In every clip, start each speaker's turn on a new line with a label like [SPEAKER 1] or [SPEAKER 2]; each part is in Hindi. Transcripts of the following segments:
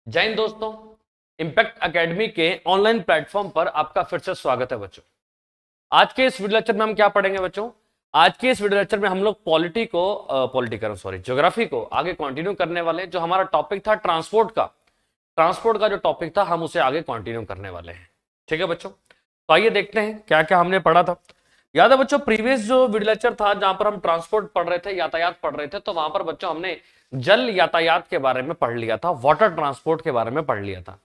[SPEAKER 1] जय हिंद दोस्तों। इम्पैक्ट एकेडमी के ऑनलाइन प्लेटफॉर्म पर आपका फिर से स्वागत है बच्चों। आज के इस वीडियो लेक्चर में हम क्या पढ़ेंगे बच्चों? आज के इस वीडियो लेक्चर में हम लोग ज्योग्राफी को आगे कंटिन्यू करने वाले हैं। जो हमारा टॉपिक था ट्रांसपोर्ट का जो टॉपिक था हम उसे आगे कंटिन्यू करने वाले हैं। ठीक है बच्चों, तो आइए देखते हैं क्या क्या हमने पढ़ा था। याद है बच्चों, प्रीवियस जो वीडियो लेक्चर था जहां पर हम ट्रांसपोर्ट पढ़ रहे थे, यातायात पढ़ रहे थे, तो वहां पर बच्चों हमने जल यातायात के बारे में पढ़ लिया था, वाटर ट्रांसपोर्ट के बारे में पढ़ लिया था।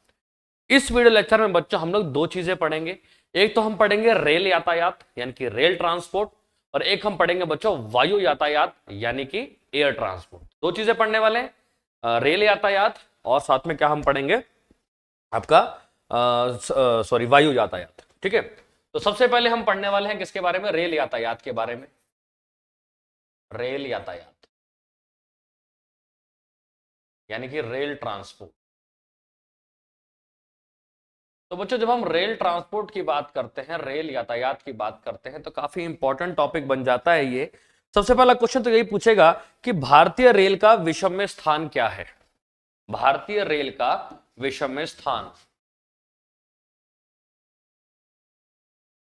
[SPEAKER 1] इस वीडियो लेक्चर में बच्चों हम लोग दो चीजें पढ़ेंगे। एक तो हम पढ़ेंगे रेल यातायात यानी कि रेल ट्रांसपोर्ट, और एक हम पढ़ेंगे बच्चों वायु यातायात यानी कि एयर ट्रांसपोर्ट। दो चीजें पढ़ने वाले हैं, रेल यातायात और साथ में क्या हम पढ़ेंगे आपका वायु यातायात। ठीक है, तो सबसे पहले हम पढ़ने वाले हैं किसके बारे में? रेल यातायात के बारे में। रेल यातायात यानी कि रेल ट्रांसपोर्ट। तो बच्चों जब हम रेल ट्रांसपोर्ट की बात करते हैं, रेल यातायात की बात करते हैं, तो काफी इंपॉर्टेंट टॉपिक बन जाता है ये। सबसे पहला क्वेश्चन तो यही पूछेगा कि भारतीय रेल का विश्व में स्थान क्या है? भारतीय रेल का विश्व में स्थान,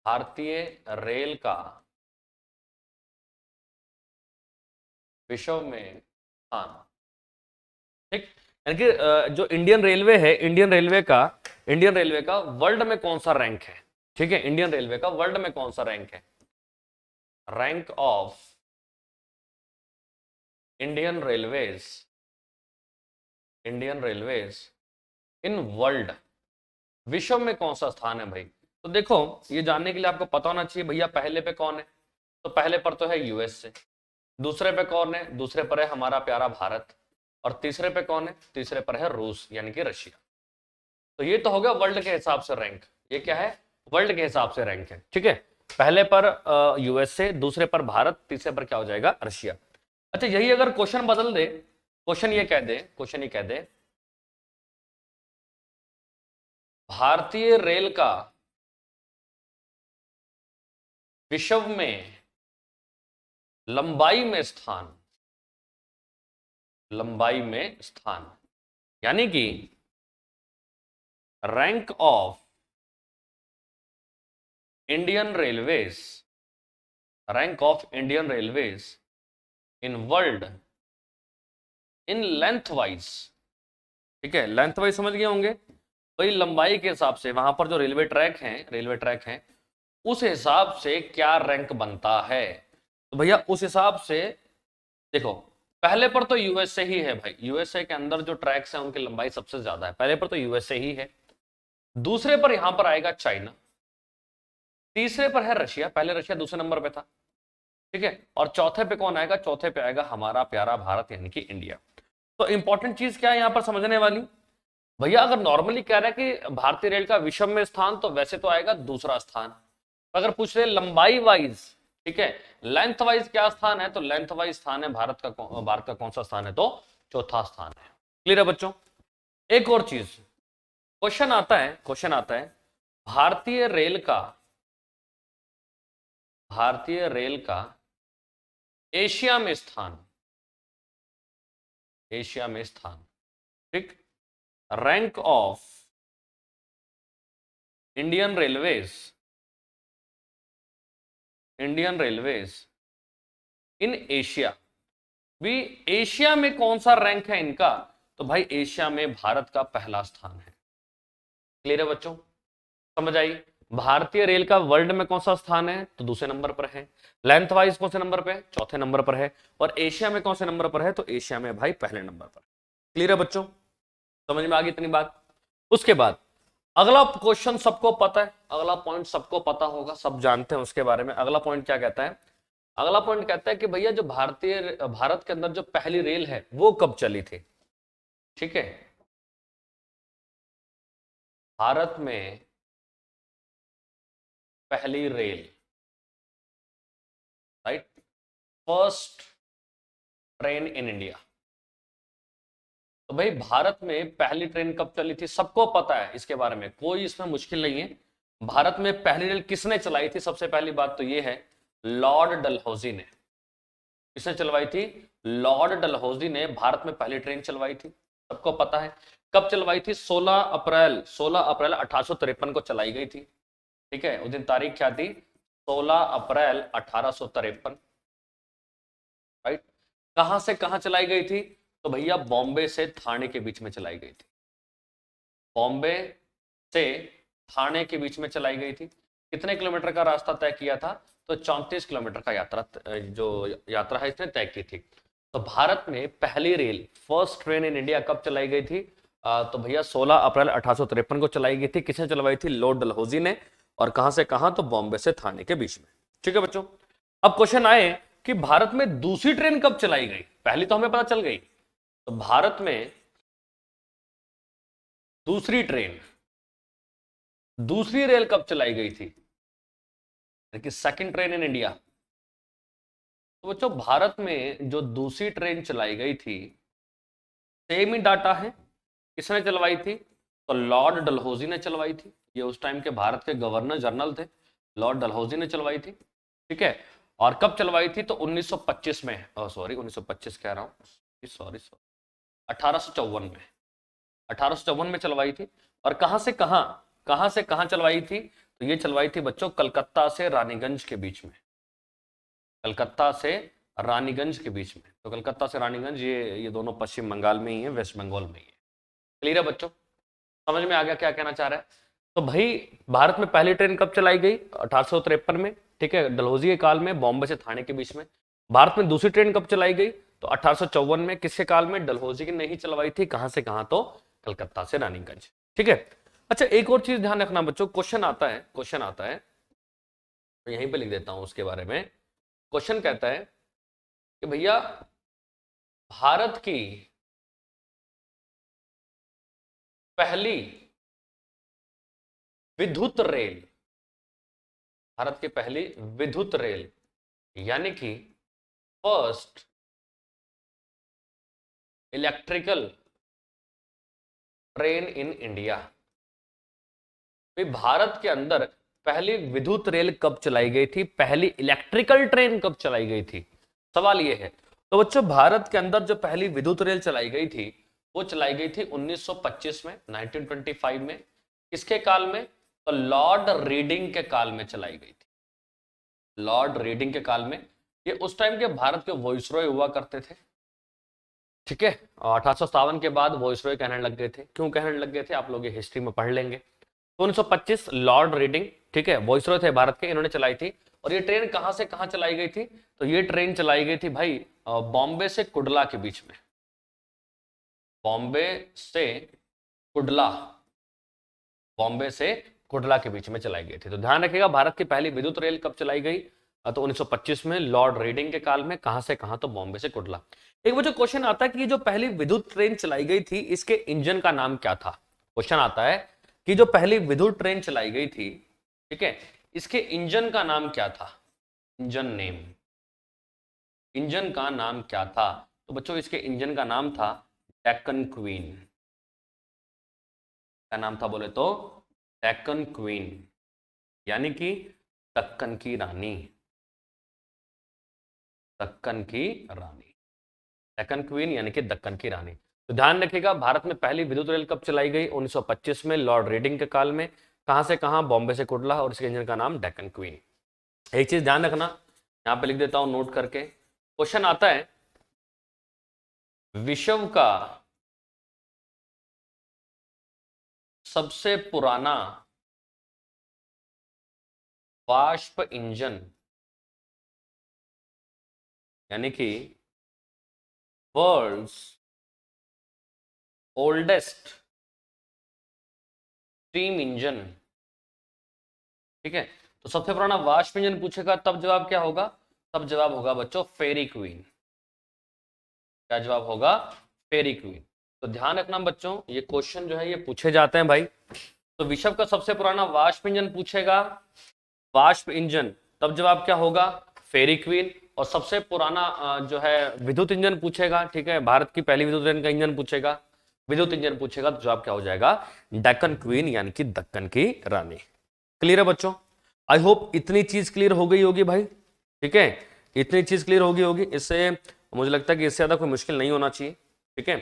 [SPEAKER 1] भारतीय रेल का विश्व में स्थान। ठीक, यानी कि जो इंडियन रेलवे का वर्ल्ड में कौन सा रैंक है? ठीक है, इंडियन रेलवे का वर्ल्ड में कौन सा रैंक है? Rank of Indian railways, Indian railways in world, विश्व में कौन सा स्थान है भाई? तो देखो, ये जानने के लिए आपको पता होना चाहिए भैया पहले पे कौन है। तो पहले पर तो है यूएसए, दूसरे पे कौन है? दूसरे पर है हमारा प्यारा भारत, और तीसरे पे कौन है? तीसरे पर है रूस यानी कि रशिया। तो ये तो हो गया वर्ल्ड के हिसाब से रैंक। ये क्या है? वर्ल्ड के हिसाब से रैंक है। ठीक है, पहले पर यूएसए, दूसरे पर भारत, तीसरे पर क्या हो जाएगा? रशिया। अच्छा, यही अगर क्वेश्चन बदल दे, क्वेश्चन ये कह दे भारतीय रेल का विश्व में लंबाई में स्थान, लंबाई में स्थान यानी कि rank of Indian railways, rank of Indian railways in world in length wise. ठीक है, लेंथ वाइज समझ गए होंगे भाई, लंबाई के हिसाब से वहां पर जो रेलवे ट्रैक हैं उस हिसाब से क्या रैंक बनता है। तो भैया उस हिसाब से देखो, पहले पर तो यूएसए ही है भाई, यूएसए के अंदर जो ट्रैक्स हैं उनकी लंबाई सबसे ज्यादा है, पहले पर तो यूएसए ही है। दूसरे पर यहां पर आएगा चाइना, तीसरे पर है रशिया, पहले रशिया दूसरे नंबर पे था। ठीक है, और चौथे पे कौन आएगा? चौथे पे आएगा हमारा प्यारा भारत यानी कि इंडिया। तो इंपॉर्टेंट चीज क्या है यहां पर समझने वाली भैया? अगर नॉर्मली कह रहा है कि भारतीय रेल का विश्व में स्थान, तो वैसे तो आएगा दूसरा स्थान। अगर पूछ रहे लंबाई वाइज, ठीक है, लेंथ वाइज क्या स्थान है, तो लेंथ वाइज स्थान है भारत का कौन सा स्थान है? तो चौथा स्थान है। क्लियर है बच्चों? एक और चीज, क्वेश्चन आता है भारतीय रेल का, भारतीय रेल का एशिया में स्थान, एशिया में स्थान। ठीक, rank of Indian railways, Indian railways in Asia. भी एशिया में कौन सा रैंक है इनका? तो भाई एशिया में भारत का पहला स्थान है। क्लियर है बच्चों? समझ आई? भारतीय रेल का वर्ल्ड में कौन सा स्थान है? तो दूसरे नंबर पर है। लेंथ वाइज कौन से नंबर पे? चौथे नंबर पर है। और एशिया में कौन से नंबर पर है? तो एशिया में भाई पहले नंबर पर। क्लियर है बच्चों? समझ में आ गई इतनी बात? उसके बाद अगला क्वेश्चन सबको पता है, अगला पॉइंट सबको पता होगा, सब जानते हैं उसके बारे में। अगला पॉइंट क्या कहता है? अगला पॉइंट कहता है कि भैया जो भारत के अंदर जो पहली रेल है वो कब चली थी? ठीक है, भारत में पहली rail, right, first train in India. तो भाई भारत में पहली ट्रेन कब चली थी? सबको पता है इसके बारे में, कोई इसमें मुश्किल नहीं है। भारत में पहली रेल किसने चलाई थी? सबसे पहली बात तो यह है लॉर्ड डलहौजी ने। किसने चलवाई थी? लॉर्ड डलहौजी ने भारत में पहली ट्रेन चलवाई थी। सबको पता है। कब चलवाई थी? 16 अप्रैल 1853 को चलाई गई थी। ठीक है, उस दिन तारीख क्या थी? 16 अप्रैल 1853। राइट। कहां से कहां चलाई गई थी? तो भैया बॉम्बे से थाने के बीच में चलाई गई थी। बॉम्बे से थाने के बीच में चलाई गई थी। कितने किलोमीटर का रास्ता तय किया था? तो 34 किलोमीटर का यात्रा है इसने तय की थी। तो भारत में पहली rail, first train in India कब चलाई गई थी? तो भैया 16 अप्रैल 1853 को चलाई गई थी। किसने चलवाई थी? लॉर्ड डलहौजी ने। और कहां से कहां? तो बॉम्बे से थाने के बीच में। ठीक है बच्चों, अब क्वेश्चन आए कि भारत में दूसरी ट्रेन कब चलाई गई? पहली तो हमें पता चल गई, तो भारत में दूसरी ट्रेन, दूसरी रेल कब चलाई गई थी? कि सेकंड ट्रेन इन इंडिया। तो बच्चों भारत में जो दूसरी ट्रेन चलाई गई थी, सेम ही डाटा है। किसने चलवाई थी? तो लॉर्ड डलहौजी ने चलवाई थी। ये उस टाइम के भारत के गवर्नर जनरल थे, लॉर्ड डलहौजी ने चलवाई थी। ठीक है, और कब चलवाई थी? तो 1925 में, सॉरी 1925 कह रहा हूं, सॉरी 1854 में, 1854 में चलवाई थी। और कहां से कहां चलवाई थी? तो ये चलवाई थी बच्चों कलकत्ता से रानीगंज के बीच में। कलकत्ता से रानीगंज के बीच में। तो कलकत्ता से रानीगंज, ये दोनों पश्चिम बंगाल में ही है, वेस्ट बंगाल में ही है। क्लियर है बच्चों? समझ में आ गया क्या कहना चाह रहा है? तो भाई भारत में पहली ट्रेन कब चलाई गई? 1853 में। ठीक है, डलहौजी के काल में, बॉम्बे से थाने के बीच में। भारत में दूसरी ट्रेन कब चलाई गई? तो 1854 में। किसके काल में? डलहौजी की नहीं चलवाई थी। कहां से कहां? तो कलकत्ता से रानीगंज। ठीक है, अच्छा एक और चीज ध्यान रखना बच्चों, क्वेश्चन आता है, तो यहीं पे लिख देता हूं उसके बारे में। क्वेश्चन कहता है कि भैया भारत की पहली विद्युत रेल, भारत की पहली विद्युत रेल यानी कि first electrical train in India, Bharat के अंदर पहली विद्युत रेल कब चलाई गई थी? पहली इलेक्ट्रिकल ट्रेन कब चलाई गई थी? सवाल यह है। तो बच्चों भारत के अंदर जो पहली विद्युत रेल चलाई गई थी, वो चलाई गई थी 1925 में, 1925 में। किसके काल में? तो लॉर्ड रीडिंग के काल में चलाई गई थी। लॉर्ड रीडिंग के काल में। ये उस टाइम के भारत के वॉइसरॉय हुआ करते थे। ठीक है, 1857 के बाद वॉइसरॉय कहने लग गए थे। क्यों कहने लग गए थे? आप लोग ये हिस्ट्री में पढ़ लेंगे। 1925 लॉर्ड रीडिंग, ठीक है, वॉइसरॉय थे भारत के, इन्होंने चलाई थी। और ये ट्रेन कहां से कहां चलाई गई थी? तो ये ट्रेन चलाई गई थी भाई बॉम्बे से कुडला के बीच में। बॉम्बे से कुडला, बॉम्बे से कुडला के बीच में चलाई गई थी। तो ध्यान रखिएगा, भारत की पहली विद्युत रेल कब चलाई गई? तो 1925 में लॉर्ड रीडिंग के काल में। कहां से कहां? तो बॉम्बे से कुडला। एक वो जो क्वेश्चन आता है कि जो पहली विद्युत ट्रेन चलाई गई थी, इसके इंजन का नाम क्या था? क्वेश्चन आता है कि जो पहली विद्युत ट्रेन चलाई गई थी, ठीक है, इसके इंजन का नाम क्या था? इंजन नेम, इंजन का नाम क्या था? तो बच्चों इसके इंजन का नाम था डेक्कन क्वीन। क्या नाम था बोले तो? डेक्कन क्वीन, यानी कि दक्कन की रानी। दक्कन की रानी, डेक्कन क्वीन यानी कि दक्कन की रानी। तो ध्यान रखिएगा, भारत में पहली विद्युत रेल कब चलाई गई? 1925 में लॉर्ड रीडिंग के काल में। कहां से कहां? बॉम्बे से कुडला। और इसके इंजन का नाम डेक्कन क्वीन। एक चीज ध्यान रखना, यहां पे लिख देता हूं नोट करके। क्वेश्चन आता है विश्व का सबसे पुराना वाष्प इंजन यानी कि वर्ल्ड्स ओल्डेस्ट स्टीम इंजन, ठीक है, तो सबसे पुराना वाष्प इंजन पूछेगा, तब जवाब क्या होगा? तब जवाब होगा बच्चों फेरी क्वीन। क्या जवाब होगा? फेरी क्वीन। तो ध्यान रखना बच्चों, ये क्वेश्चन जो है ये पूछे जाते हैं भाई। तो विश्व का सबसे पुराना वाष्प इंजन पूछेगा, वाष्प इंजन, तब जवाब क्या होगा? फेरी क्वीन। और सबसे पुराना जो है विद्युत इंजन पूछेगा, ठीक है, भारत की पहली विद्युत ट्रेन का इंजन पूछेगा, विद्युत इंजन पूछेगा, तो जवाब क्या हो जाएगा? डेक्कन क्वीन यानी कि दक्कन की रानी। क्लियर है बच्चों? आई होप इतनी चीज क्लियर हो गई होगी भाई। ठीक है, इतनी चीज क्लियर होगी इससे मुझे लगता है कि इससे ज्यादा कोई मुश्किल नहीं होना चाहिए। ठीक है,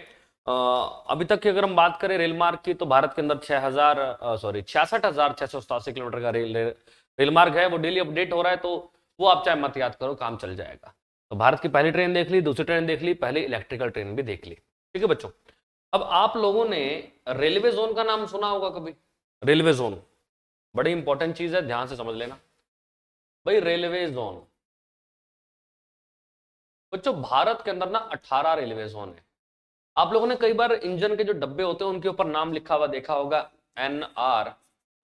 [SPEAKER 1] अभी तक की अगर हम बात करें रेल मार्ग की, तो भारत के अंदर 66,687 किलोमीटर का रेल मार्ग है, वो डेली अपडेट हो रहा है, तो वो आप चाहे मत याद करो, काम चल जाएगा। तो भारत की पहली ट्रेन देख ली, दूसरी ट्रेन देख ली, पहली इलेक्ट्रिकल ट्रेन भी देख ली। ठीक है बच्चों, अब आप लोगों ने रेलवे जोन का नाम सुना होगा कभी? रेलवे जोन बड़ी इंपॉर्टेंट चीज है, ध्यान से समझ लेना भाई। रेलवे जोन बच्चों, भारत के अंदर ना 18 रेलवे जोन है। आप लोगों ने कई बार इंजन के जो डब्बे होते हैं उनके ऊपर नाम लिखा हुआ देखा होगा, NR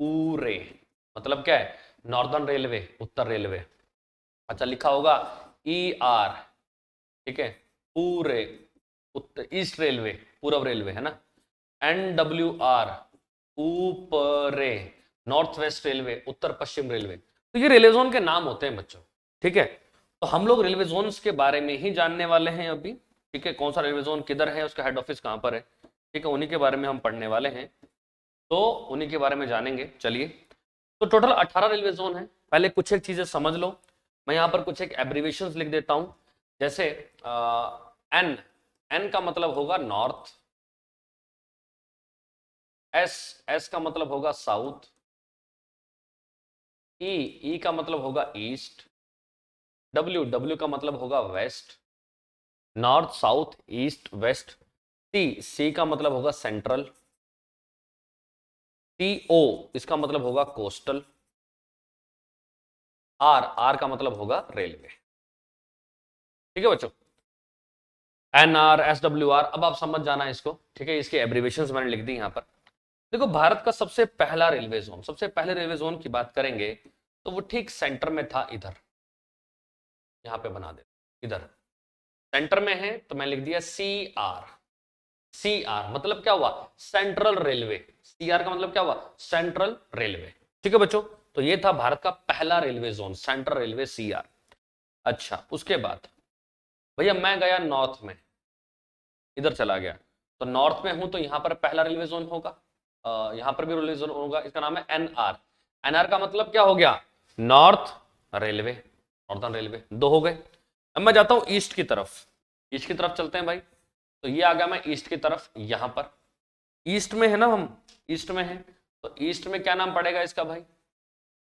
[SPEAKER 1] पूरे, मतलब क्या है? नॉर्दर्न रेलवे, उत्तर रेलवे। अच्छा, लिखा होगा ER, ठीक है, पूरे उत्तर, ईस्ट रेलवे, पूर्व रेलवे है ना। NWR ऊपरे, नॉर्थ वेस्ट रेलवे, उत्तर पश्चिम रेलवे। तो ये रेलवे जोन के नाम होते हैं बच्चों। ठीक है, तो हम लोग रेलवे जोन्स के बारे में ही जानने वाले हैं अभी। ठीक है, कौन सा रेलवे जोन किधर है, उसका हेड ऑफिस कहां पर है, ठीक है, उन्हीं के बारे में हम पढ़ने वाले हैं, तो उन्हीं के बारे में जानेंगे। चलिए, तो टोटल 18 रेलवे जोन है। पहले कुछ एक चीजें समझ लो, मैं यहां पर कुछ एक एब्रीविएशंस लिख देता हूं। जैसे एन, एन का मतलब होगा नॉर्थ, एस, एस का मतलब होगा साउथ, ई, ई का मतलब होगा ईस्ट, डब्ल्यू, डब्ल्यू का मतलब होगा west, north south east west. C, C का मतलब होगा सेंट्रल, टी ओ, इसका मतलब होगा कोस्टल, आर, आर का मतलब होगा रेलवे। ठीक है बच्चों, NR, SWR, अब आप समझ जाना इसको। ठीक है, इसके एब्रीवेशंस मैंने लिख दी यहां पर। देखो, भारत का सबसे पहला रेलवे जोन, सबसे पहले रेलवे जोन की बात करेंगे तो वो ठीक सेंटर में था, इधर, यहां पे बना दे, इधर सेंटर में है, तो मैं लिख दिया CR। CR मतलब क्या हुआ? Central railway. CR का मतलब क्या हुआ? Central railway. ठीक है बच्चों, तो ये था भारत का पहला railway zone, central railway, CR। अच्छा, उसके बाद भैया मैं गया नॉर्थ में, इधर चला गया, तो नॉर्थ में हूं, तो यहां पर पहला रेलवे जोन होगा, यहां पर भी रेलवे जोन होगा, इसका नाम है NR। NR का मतलब क्या हो गया? North railway, northern railway. दो हो गए। अब मैं जाता हूं ईस्ट की तरफ, ईस्ट की तरफ चलते हैं भाई। तो ये आ गया मैं ईस्ट की तरफ, यहां पर ईस्ट में है ना हम, ईस्ट में है, तो ईस्ट में क्या नाम पड़ेगा इसका भाई?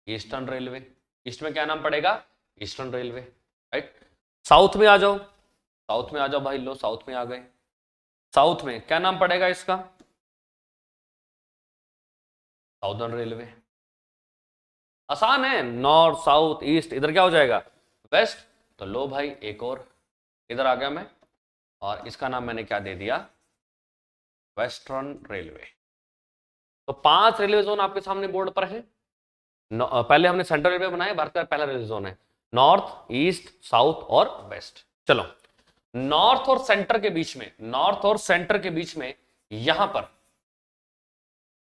[SPEAKER 1] Eastern railway. ईस्ट में क्या नाम पड़ेगा? Eastern railway, right. साउथ में आ जाओ, साउथ में आ जाओ भाई, लो साउथ में आ गए। साउथ में क्या नाम पड़ेगा इसका? Southern railway. आसान है, नॉर्थ साउथ ईस्ट, इधर क्या हो जाएगा? वेस्ट। तो लो भाई, एक और इधर आ गया मैं, और इसका नाम मैंने क्या दे दिया? Western railway. तो 5 रेलवे जोन आपके सामने बोर्ड पर है। पहले हमने सेंट्रल रेलवे बनाया, भारत का पहला रेलवे जोन है, नॉर्थ ईस्ट साउथ और वेस्ट। चलो, नॉर्थ और सेंटर के बीच में, नॉर्थ और सेंटर के बीच में यहां पर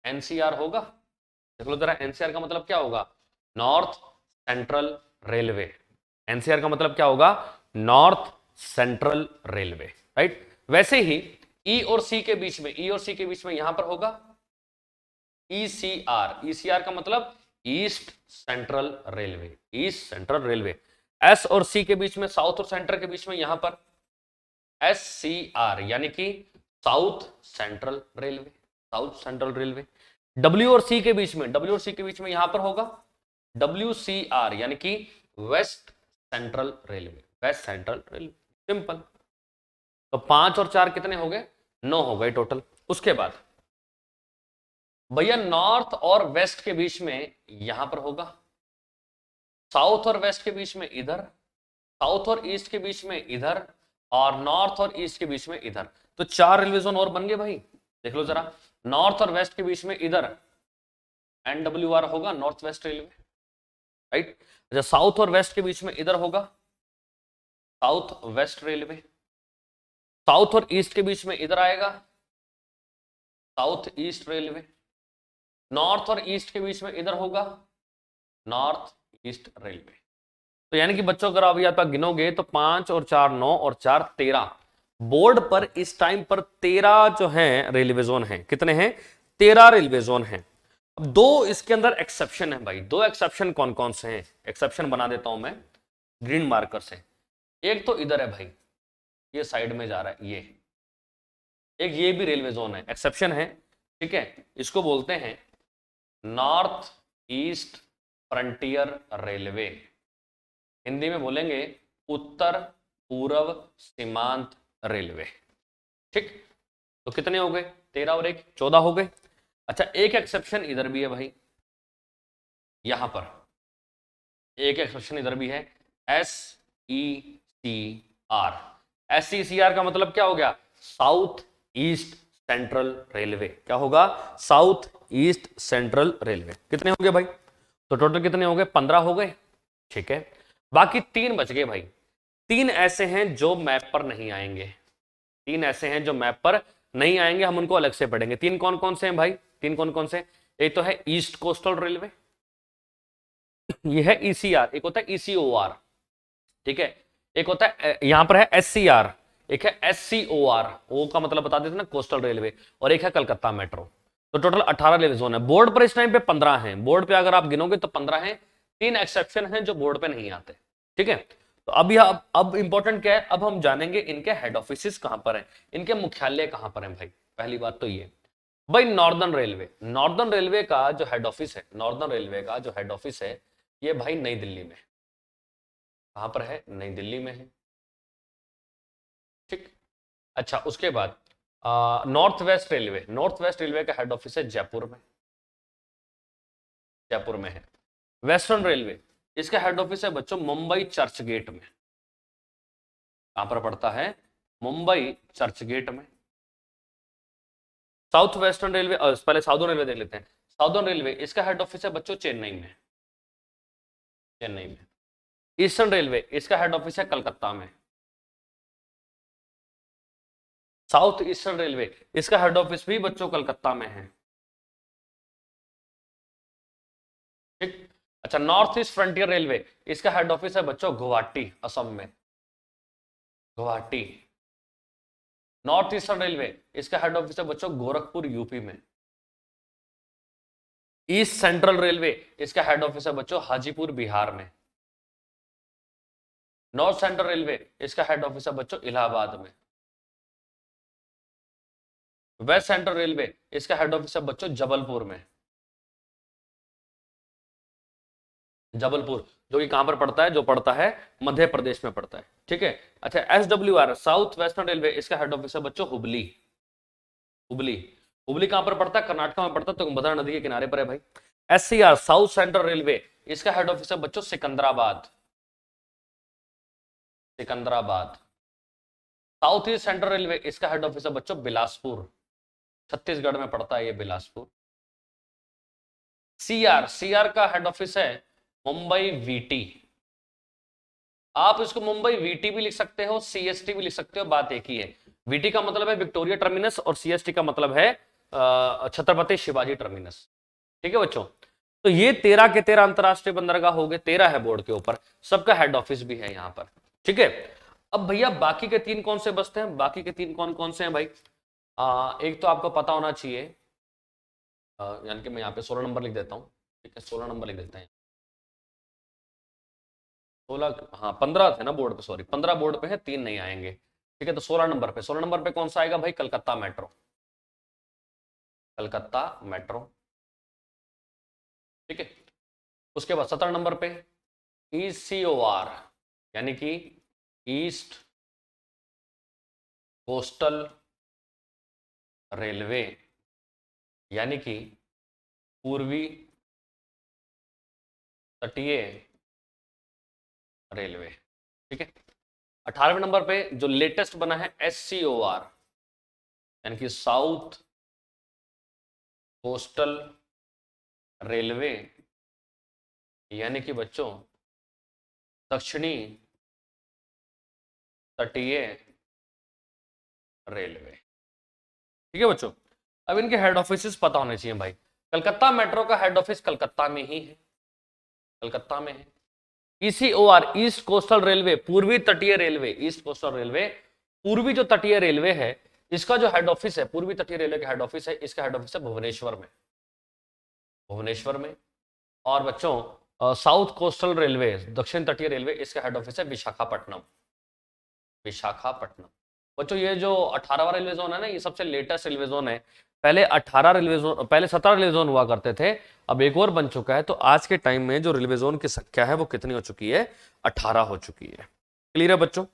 [SPEAKER 1] NCR होगा। देख लो जरा, NCR का मतलब क्या होगा? North central railway. NCR का मतलब क्या होगा? North central railway, right. वैसे ही ई और सी के बीच में, ई और सी के बीच में यहां पर होगा ECR। ECR का मतलब east central railway, east central railway. S और सी के बीच में, साउथ और सेंटर के बीच में यहां पर SCR, यानी कि south central railway, south central railway. W और सी के बीच में, डब्ल्यू और सी के बीच में यहां पर होगा WCR, यानी कि west central railway, west central railway. Simple. तो 5 और 4 कितने हो गए? 9 हो गए टोटल। उसके बाद भैया नॉर्थ और वेस्ट के बीच में यहां पर होगा, साउथ और वेस्ट के बीच में इधर, साउथ और ईस्ट के बीच में इधर, और नॉर्थ और ईस्ट के बीच में इधर। तो 4 रेलवे जोन और बन गए भाई। देख लो जरा, नॉर्थ और वेस्ट के बीच में इधर NWR होगा, नॉर्थ वेस्ट रेलवे, राइट। अच्छा, साउथ और वेस्ट के बीच में इधर होगा साउथ वेस्ट रेलवे, साउथ और ईस्ट के बीच में इधर आएगा साउथ ईस्ट रेलवे, नॉर्थ और ईस्ट के बीच में इधर होगा नॉर्थ ईस्ट रेलवे। तो यानी कि बच्चों, अगर आप यहाँ तक गिनोगे तो 5 और 4 9 और 4 13, बोर्ड पर इस टाइम पर 13 जो है रेलवे जोन है। कितने हैं? 13 रेलवे जोन है। अब 2 इसके अंदर एक्सेप्शन है भाई। 2 एक्सेप्शन कौन कौन से हैं? एक्सेप्शन बना देता हूं मैं ग्रीन मार्कर से। एक तो इधर है भाई, ये साइड में जा रहा है, ये एक ये भी रेलवे जोन है, एक्सेप्शन है, ठीक है, इसको बोलते हैं north east frontier railway. Hindi में बोलेंगे उत्तर पूर्व सीमांत रेलवे। ठीक, तो कितने हो गए? 13 और 1 14 हो गए। अच्छा, एक एक्सेप्शन इधर भी है भाई, यहां पर एक एक्सेप्शन इधर भी है, SECR। SECR का मतलब क्या हो गया? South east central railway. क्या होगा? South east central railway. कितने हो गए भाई? तो टोटल कितने हो गए? 15 हो गए। ठीक है, बाकी 3 बच गए भाई। 3 ऐसे हैं जो मैप पर नहीं आएंगे, 3 ऐसे हैं जो मैप पर नहीं आएंगे, हम उनको अलग से पढ़ेंगे। 3 कौन कौन से हैं भाई? 3 कौन कौन से? एक तो है ईस्ट कोस्टल रेलवे, ये है ECR, एक होता है ECOR, ठीक है, एक होता है यहां पर है SCR, एक है SCOR, ओ का मतलब बता देते ना कोस्टल रेलवे, और एक है कलकत्ता मेट्रो। तो टोटल 18 रेलवे जोन है। बोर्ड पर इस टाइम पे 15 हैं, बोर्ड पे अगर आप गिनोगे तो 15 हैं, 3 एक्सेप्शन हैं जो बोर्ड पे नहीं आते। ठीक है, तो अब इंपॉर्टेंट क्या है, अब हम जानेंगे इनके हेड ऑफिस कहां पर हैं, इनके मुख्यालय कहां पर हैं भाई। पहली बात तो ये भाई, नॉर्दर्न रेलवे का जो हेड ऑफिस है, नॉर्दर्न रेलवे का जो हेड ऑफिस है, ये भाई नई दिल्ली में। कहां पर है? नई दिल्ली में है। ठीक, अच्छा, उसके बाद नॉर्थ वेस्ट रेलवे का हेड ऑफिस है जयपुर में, जयपुर में है। वेस्टर्न रेलवे, इसका हेड ऑफिस है बच्चों मुंबई चर्च गेट में। कहां पर पड़ता है? मुंबई चर्च गेट में। साउथ वेस्टर्न रेलवे, पहले साउदर्न रेलवे देख लेते हैं। साउदर्न रेलवे, इसका हेड ऑफिस है बच्चों चेन्नई में, चेन्नई में। ईस्टर्न रेलवे, इसका हेड ऑफिस है कलकत्ता में। साउथ ईस्टर्न रेलवे, इसका हेड ऑफिस भी बच्चों कलकत्ता में है। ठीक, अच्छा, नॉर्थ ईस्ट फ्रंटियर रेलवे, इसका हेड ऑफिस है बच्चों गुवाहाटी, असम में, गुवाहाटी। नॉर्थ ईस्टर्न रेलवे, इसका हेड ऑफिस है बच्चों गोरखपुर, यूपी में। ईस्ट सेंट्रल रेलवे, इसका हेड ऑफिस है बच्चों हाजीपुर, बिहार में। नॉर्थ सेंट्रल रेलवे, इसका हेड ऑफिस है बच्चों इलाहाबाद में। वेस्ट सेंट्रल रेलवे, इसका हेड ऑफिस है बच्चों जबलपुर में, जबलपुर, जो कि कहां पर पड़ता है? जो पड़ता है मध्य प्रदेश में पड़ता है। ठीक है, अच्छा, SWR साउथ वेस्टर्न रेलवे, इसका हेड ऑफिस है बच्चों हुबली, हुबली। हुबली कहां पर पड़ता है? कर्नाटक में पड़ता है, तुंगभद्रा नदी के किनारे पर है भाई। SCR साउथ सेंट्रल रेलवे, इसका हेड ऑफिस है बच्चों Secunderabad, Secunderabad. South east central railway, इसका हेड ऑफिस है बच्चों बिलासपुर, छत्तीसगढ़ में पड़ता है ये बिलासपुर। CR का हेड ऑफिस है मुंबई VT। आप इसको मुंबई VT भी लिख सकते हो, CST भी लिख सकते हो, बात एक ही है। VT का मतलब है विक्टोरिया टर्मिनस और CST का मतलब है छत्रपति शिवाजी टर्मिनस। ठीक है बच्चों, तो ये 13 के 13 अंतरराष्ट्रीय बंदरगाह हो गए, 13 है बोर्ड के ऊपर, सबका हेड ऑफिस भी है यहां पर। ठीक है, अब भैया बाकी के 3 कौन से बचते हैं? बाकी के 3 कौन कौन से हैं भाई? एक तो आपको पता होना चाहिए, यानी कि मैं यहाँ पे 16 नंबर लिख देता हूँ। ठीक है, 16 नंबर लिख देते हैं। 16, हाँ 15 थे ना बोर्ड पे, सॉरी 15 बोर्ड पे है, 3 नहीं आएंगे। ठीक है, तो 16 नंबर पे कौन सा आएगा भाई? Calcutta metro, Calcutta metro. ठीक है, उसके बाद 17 नंबर पे ECOR, यानी कि ईस्ट कोस्टल रेलवे, यानी कि पूर्वी तटीय रेलवे। ठीक है, 18वें नंबर पे जो लेटेस्ट बना है SCOR, यानी कि साउथ कोस्टल रेलवे, यानी कि बच्चों दक्षिणी तटीय रेलवे। ठीक है बच्चों, अब इनके हेड ऑफिस पता होने चाहिए भाई। कलकत्ता मेट्रो का हेड ऑफिस कलकत्ता में ही है, कलकत्ता में है। ECOR ईस्ट कोस्टल रेलवे, पूर्वी तटीय रेलवे, ईस्ट कोस्टल रेलवे, पूर्वी जो तटीय रेलवे है, इसका जो हेड ऑफिस है, पूर्वी तटीय रेलवे का हेड ऑफिस है, इसका हेड ऑफिस है भुवनेश्वर में, भुवनेश्वर में। और बच्चों साउथ कोस्टल रेलवे, दक्षिण तटीय रेलवे, इसका हेड ऑफिस है विशाखापट्टनम, विशाखापट्टनम। बच्चों ये जो 18वां रेलवे जोन है ना, ये सबसे लेटेस्ट रेलवे जोन है। पहले 18 रेलवे जोन, पहले 17 रेलवे जोन हुआ करते थे, अब एक और बन चुका है। तो आज के टाइम में जो रेलवे जोन की संख्या है वो कितनी हो चुकी है? 18 हो चुकी है। क्लियर है बच्चों?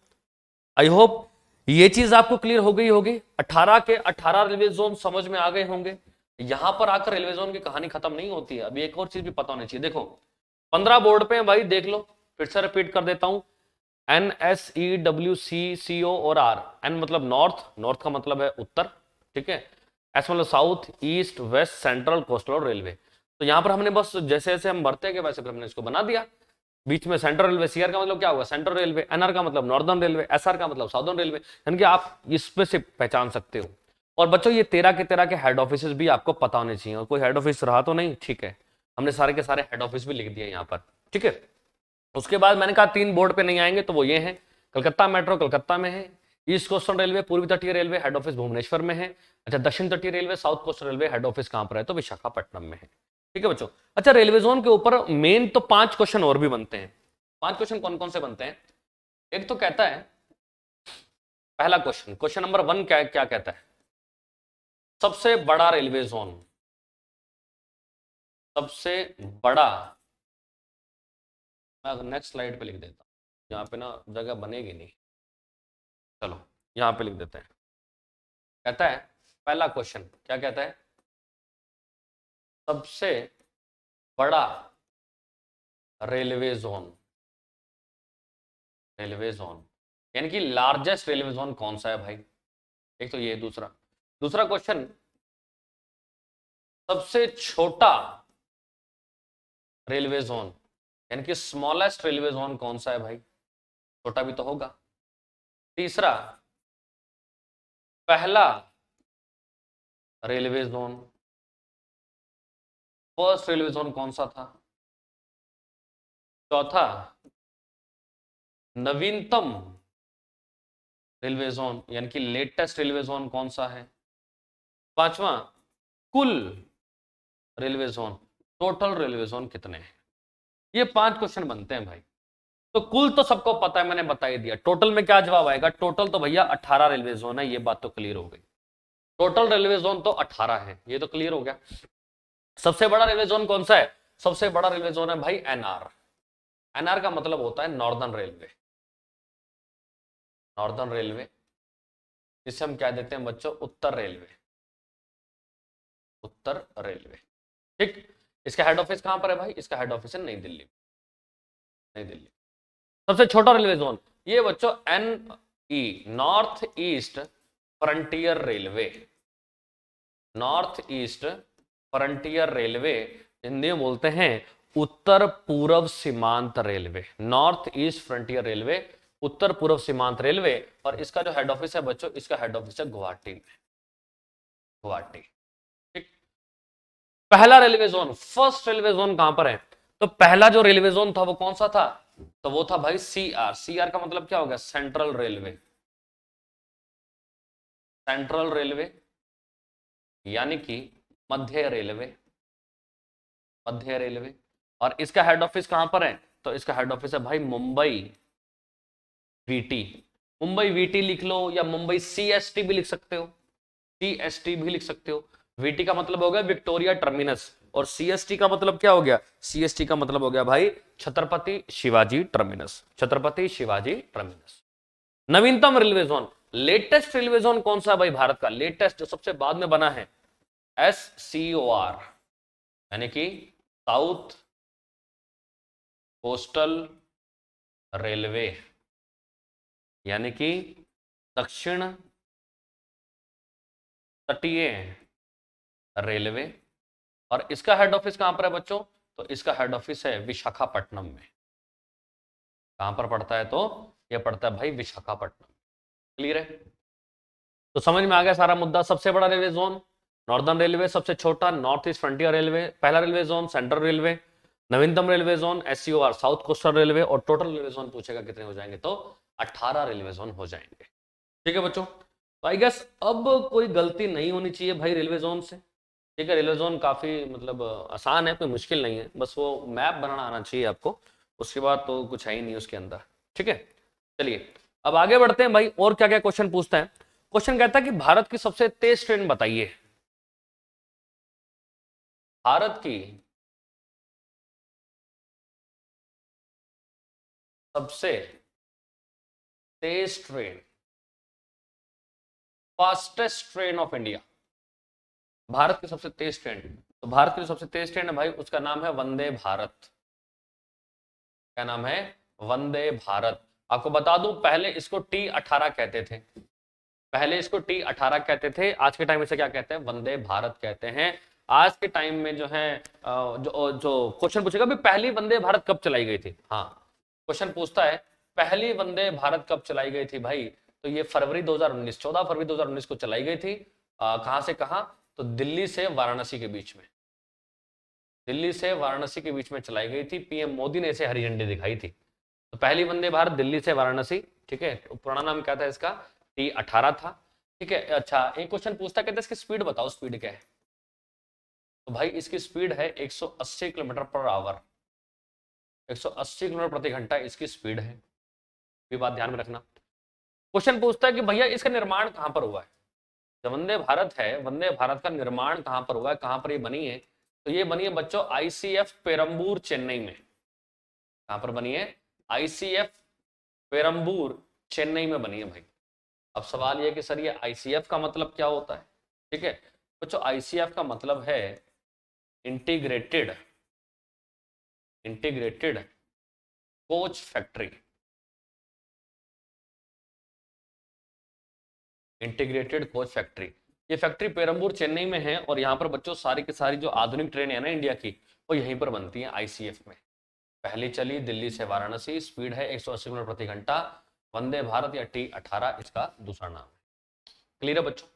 [SPEAKER 1] आई होप ये चीज आपको क्लियर हो गई होगी। 18 के 18 रेलवे जोन समझ में आ गए होंगे। यहां पर आकर रेलवे जोन की कहानी खत्म नहीं होती है, अभी एक और चीज भी पता होनी चाहिए। देखो 15 बोर्ड पे है भाई, देख लो, फिर से रिपीट कर देता हूं। NSEWCCO और R। N मतलब नॉर्थ, नॉर्थ का मतलब है उत्तर, ठीक है। S मतलब south, east, west, central, coastal railway. तो यहां पर हमने बस जैसे जैसे हम बढ़ते गए वैसे फिर हमने इसको बना दिया। बीच में सेंट्रल रेलवे, CR का मतलब क्या होगा? Central railway. NR का मतलब नॉर्दर्न रेलवे, SR का मतलब साउदर्न रेलवे। यानी कि आप इसमें से पहचान सकते हो। और बच्चों ये 13 के 13 के हेड ऑफिस भी आपको पता होने चाहिए। और कोई हेड ऑफिस रहा तो नहीं? ठीक है, हमने सारे के सारे हेड ऑफिस भी लिख दिए यहाँ पर, ठीक है। उसके बाद मैंने कहा 3 बोर्ड पे नहीं आएंगे, तो वो ये हैं। कलकत्ता मेट्रो कलकत्ता में है। ईस्ट कोस्टल रेलवे पूर्वी तटीय रेलवे हेड ऑफिस भुवनेश्वर में है। अच्छा, दक्षिण तटीय railway south coastal railway head office कहां पर है? तो विशाखापट्टनम में है, ठीक है बच्चों। अच्छा, रेलवे जोन के ऊपर मेन तो 5 क्वेश्चन और भी बनते हैं। 5 क्वेश्चन कौन कौन से बनते हैं? एक तो कहता है, पहला क्वेश्चन, क्वेश्चन नंबर 1 क्या क्या कहता है? सबसे बड़ा रेलवे जोन, सबसे बड़ा। मैं नेक्स्ट स्लाइड पे लिख देता हूं, यहाँ पे ना जगह बनेगी नहीं। चलो यहाँ पे लिख देते हैं। कहता है, पहला क्वेश्चन क्या कहता है? सबसे बड़ा रेलवे जोन, रेलवे जोन यानी कि लार्जेस्ट रेलवे जोन कौन सा है भाई? एक तो ये। दूसरा, दूसरा क्वेश्चन, सबसे छोटा रेलवे जोन यानी कि स्मॉलेस्ट रेलवे जोन कौन सा है भाई? छोटा भी तो होगा। तीसरा, पहला railway zone, first railway zone कौन सा था? चौथा, नवीनतम रेलवे जोन यानी कि लेटेस्ट रेलवे जोन कौन सा है? पांचवा, कुल railway zone, total railway zone कितने हैं? ये 5 क्वेश्चन बनते हैं भाई। तो कुल तो सबको पता है, मैंने बता ही दिया। टोटल में क्या जवाब आएगा? टोटल तो भैया 18 रेलवे जोन है, ये बात तो क्लियर हो गई। टोटल रेलवे जोन तो 18 है, ये तो क्लियर हो गया। सबसे बड़ा रेलवे जोन कौन सा है? सबसे बड़ा रेलवे जोन है भाई NR। NR का मतलब होता है नॉर्दर्न रेलवे, नॉर्दर्न रेलवे, जिसे हम क्या देते हैं बच्चों? उत्तर रेलवे, उत्तर रेलवे, ठीक। इसका हेड ऑफिस कहां पर है भाई? इसका हेड ऑफिस है नई दिल्ली, नई दिल्ली। सबसे छोटा रेलवे जोन, ये बच्चों NE, north east frontier railway, north east frontier railway, Hindi में बोलते हैं उत्तर पूर्व सीमांत रेलवे। नॉर्थ ईस्ट फ्रंटियर रेलवे, उत्तर पूर्व सीमांत रेलवे। और इसका जो हेड ऑफिस है बच्चों, इसका हेड ऑफिस है गुवाहाटी में, गुवाहाटी, ठीक। पहला railway zone, first railway zone कहां पर है? तो पहला जो रेलवे जोन था वो कौन सा था? तो वो था भाई CR। CR का मतलब क्या हो गया? सेंट्रल रेलवे, सेंट्रल रेलवे यानी कि मध्य रेलवे, मध्य रेलवे। और इसका हेड ऑफिस कहां पर है? तो इसका हेड ऑफिस है भाई मुंबई VT। मुंबई VT लिख लो, या मुंबई CST भी लिख सकते हो, CST भी लिख सकते हो। VT का मतलब हो गया विक्टोरिया टर्मिनस, और CST का मतलब क्या हो गया? CST का मतलब हो गया भाई छत्रपति शिवाजी टर्मिनस, छत्रपति शिवाजी टर्मिनस। नवीनतम railway zone, latest railway zone कौन सा है भाई भारत का? लेटेस्ट जो सबसे बाद में बना है, SCOR यानी कि साउथ कोस्टल रेलवे, यानी कि दक्षिण तटीय रेलवे। और इसका हेड ऑफिस कहां पर है बच्चों? तो इसका हेड ऑफिस है विशाखापट्टनम में। कहां पर पड़ता है? तो यह पड़ता है भाई विशाखापट्टनम। क्लियर है? तो समझ में आ गया सारा मुद्दा। सबसे बड़ा रेलवे जोन नॉर्दर्न रेलवे, सबसे छोटा नॉर्थ ईस्ट फ्रंटियर रेलवे, पहला रेलवे जोन सेंट्रल रेलवे, नवीनतम railway zone SCOR south coastal railway, और टोटल रेलवे जोन पूछेगा कितने हो जाएंगे? तो 18 रेलवे जोन हो जाएंगे, ठीक है बच्चों। तो आई गेस अब कोई गलती नहीं होनी चाहिए भाई रेलवे जोन से, ठीक है। रेलवे जोन काफी मतलब आसान है, कोई मुश्किल नहीं है, बस वो मैप बनाना आना चाहिए आपको, उसके बाद तो कुछ है ही नहीं उसके अंदर, ठीक है। चलिए अब आगे बढ़ते हैं भाई, और क्या क्या क्वेश्चन पूछता है। क्वेश्चन कहता है कि भारत की सबसे तेज ट्रेन बताइए। भारत की सबसे तेज train, fastest train of India, Bharat की सबसे तेज ट्रेन। तो भारत की जो सबसे तेज ट्रेन है भाई, उसका नाम है वंदे भारत। क्या नाम है? वंदे भारत। आपको बता दूं, पहले इसको T18 कहते थे, पहले इसको T18 कहते थे, आज के टाइम में से क्या कहते हैं? वंदे भारत कहते हैं। आज के टाइम में जो है जो जो क्वेश्चन पूछेगा भी, पहली वंदे भारत कब चलाई गई थी। हाँ, क्वेश्चन पूछता है पहली वंदे भारत कब चलाई गई थी भाई, तो ये फरवरी 2019, 14 फरवरी 2019 को चलाई गई थी। कहां से कहां? तो दिल्ली से वाराणसी के बीच में, दिल्ली से वाराणसी के बीच में चलाई गई थी। पीएम मोदी ने इसे हरी झंडी दिखाई थी। तो पहली वंदे भारत दिल्ली से वाराणसी, ठीक है। तो पुराना नाम क्या था इसका? T18 था, ठीक है। अच्छा, एक क्वेश्चन पूछता, कहता है इसकी स्पीड बताओ, स्पीड क्या है? तो भाई इसकी स्पीड है 180 किलोमीटर पर आवर, 180 किलोमीटर प्रति घंटा इसकी स्पीड है। ये बात ध्यान में रखना। क्वेश्चन पूछता है कि भैया इसका निर्माण कहां पर हुआ है? जो वंदे भारत है, वंदे भारत का निर्माण कहां पर हुआ है, कहां पर ये बनी है? तो ये बनी है बच्चों ICF पेरम्बूर चेन्नई में। कहां पर बनी है? ICF पेरम्बूर चेन्नई में बनी है भाई। अब सवाल यह कि सर ये ICF का मतलब क्या होता है? ठीक है बच्चों, ICF का मतलब है integrated integrated coach factory, integrated coach factory. ये फैक्ट्री पेरम्बूर चेन्नई में है, और यहाँ पर बच्चों सारी की सारी जो आधुनिक ट्रेन है ना इंडिया की, वो यहीं पर बनती है ICF में। पहली चली दिल्ली से वाराणसी, स्पीड है 180 किलोमीटर प्रति घंटा, वंदे भारत या T18 इसका दूसरा नाम है। क्लियर है बच्चों?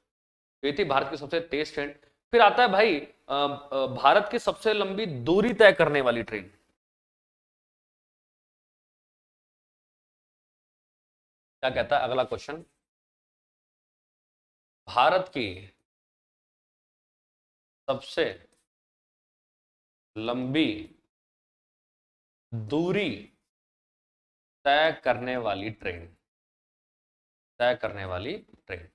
[SPEAKER 1] ये थी भारत की सबसे तेज ट्रेन। फिर आता है भाई भारत की सबसे लंबी दूरी तय करने वाली ट्रेन। क्या कहता है अगला क्वेश्चन? भारत की सबसे लंबी दूरी तय करने वाली ट्रेन, तय करने वाली ट्रेन।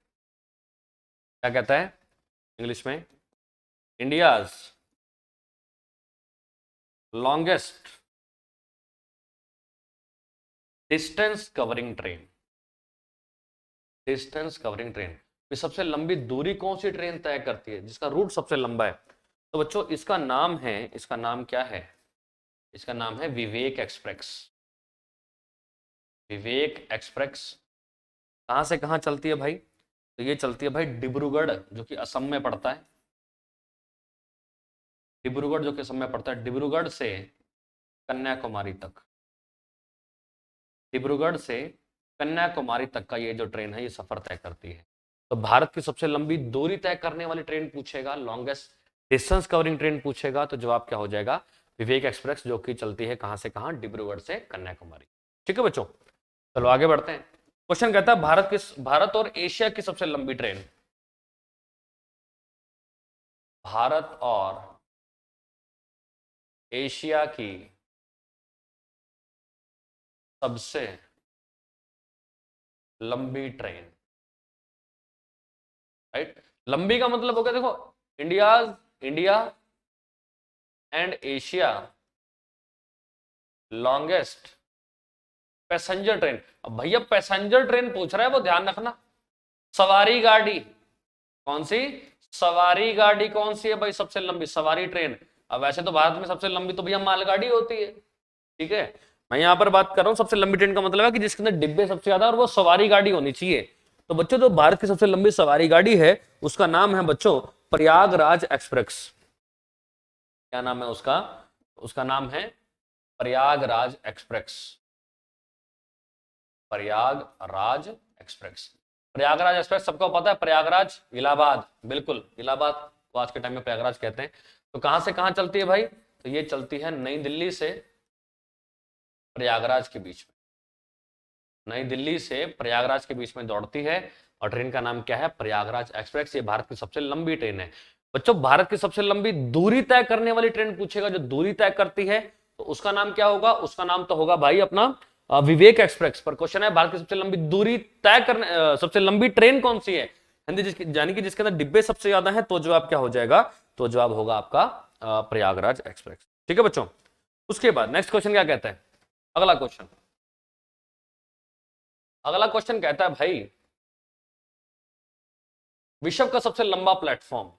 [SPEAKER 1] क्या कहता है इंग्लिश में? India's longest distance covering train, distance covering train. सबसे लंबी दूरी कौन सी ट्रेन तय करती है, जिसका रूट सबसे लंबा है? तो बच्चों इसका नाम है, इसका नाम क्या है? इसका नाम है विवेक एक्सप्रेस। विवेक एक्सप्रेस कहां से कहां चलती है भाई? तो ये चलती है भाई डिब्रूगढ़, जो कि असम में पड़ता है। डिब्रूगढ़ जो कि असम में पड़ता है, डिब्रूगढ़ से कन्याकुमारी तक, डिब्रूगढ़ से कन्याकुमारी तक का ये जो ट्रेन है, ये सफर तय करती है। तो भारत की सबसे लंबी दूरी तय करने वाली ट्रेन पूछेगा, लॉन्गेस्ट डिस्टेंस कवरिंग ट्रेन पूछेगा, तो जवाब क्या हो जाएगा? विवेक एक्सप्रेस, जो कि चलती है कहां से कहां? डिब्रूगढ़ से कन्याकुमारी। ठीक है बच्चों, चलो आगे बढ़ते हैं। क्वेश्चन कहता है भारत और एशिया की सबसे लंबी ट्रेन, भारत और एशिया की सबसे लंबी ट्रेन, राइट। लंबी का मतलब हो गया, देखो, India and Asia longest passenger train. अब भैया पैसेंजर ट्रेन पूछ रहा है, वो ध्यान रखना। सवारी गाड़ी कौन सी? सवारी गाड़ी कौन सी है भाई सबसे लंबी? सवारी ट्रेन। अब वैसे तो भारत में सबसे लंबी तो भैया मालगाड़ी होती है, ठीक है। मैं यहां पर बात कर रहा हूं सबसे लंबी ट्रेन का मतलब है कि जिसके अंदर डिब्बे सबसे ज्यादा और वो सवारी गाड़ी होनी चाहिए। तो बच्चों जो भारत की सबसे लंबी सवारी गाड़ी है, उसका नाम है बच्चों प्रयागराज एक्सप्रेस। क्या नाम है उसका? उसका नाम है Prayagraj express, Prayagraj express. Prayagraj express सबको पता है, प्रयागराज इलाहाबाद, बिल्कुल इलाहाबाद को आज के टाइम में प्रयागराज कहते हैं। तो कहां से कहां चलती है भाई? तो ये चलती है नई दिल्ली से प्रयागराज के बीच में, नई दिल्ली से प्रयागराज के बीच में दौड़ती है, और ट्रेन का नाम क्या है? प्रयागराज एक्सप्रेस। ये भारत की सबसे लंबी ट्रेन है बच्चों। भारत की सबसे लंबी दूरी तय करने वाली ट्रेन पूछेगा, जो दूरी तय करती है, तो उसका नाम क्या होगा? उसका नाम तो होगा भाई अपना विवेक एक्सप्रेस पर क्वेश्चन है, भारत की सबसे लंबी दूरी तय करने सबसे लंबी ट्रेन कौन सी है हिंदी, यानी कि जिसके अंदर डिब्बे सबसे ज्यादा हैं, तो जवाब क्या हो जाएगा, तो जवाब होगा आपका प्रयागराज एक्सप्रेस। ठीक है बच्चों। उसके बाद नेक्स्ट क्वेश्चन क्या कहता है, अगला क्वेश्चन, अगला क्वेश्चन कहता है भाई, विश्व का सबसे लंबा प्लेटफॉर्म,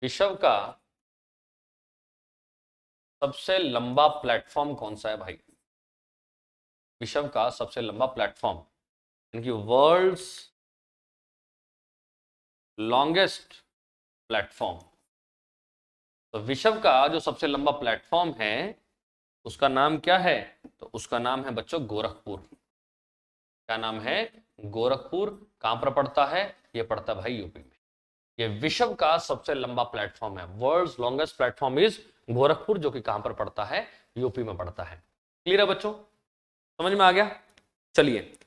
[SPEAKER 1] विश्व का सबसे लंबा प्लेटफॉर्म कौन सा है भाई, विश्व का सबसे लंबा प्लेटफॉर्म, यानी कि वर्ल्ड्स लॉन्गेस्ट प्लेटफॉर्म। तो विश्व का जो सबसे लंबा प्लेटफॉर्म है उसका नाम क्या है, तो उसका नाम है बच्चों गोरखपुर। क्या नाम है, गोरखपुर। कहां पर पड़ता है, ये पड़ता है भाई यूपी में। ये विश्व का सबसे लंबा प्लेटफॉर्म है, world's longest platform is Gorakhpur, जो कि कहां पर पड़ता है, यूपी में पड़ता है। क्लियर है बच्चों, समझ में आ गया। चलिए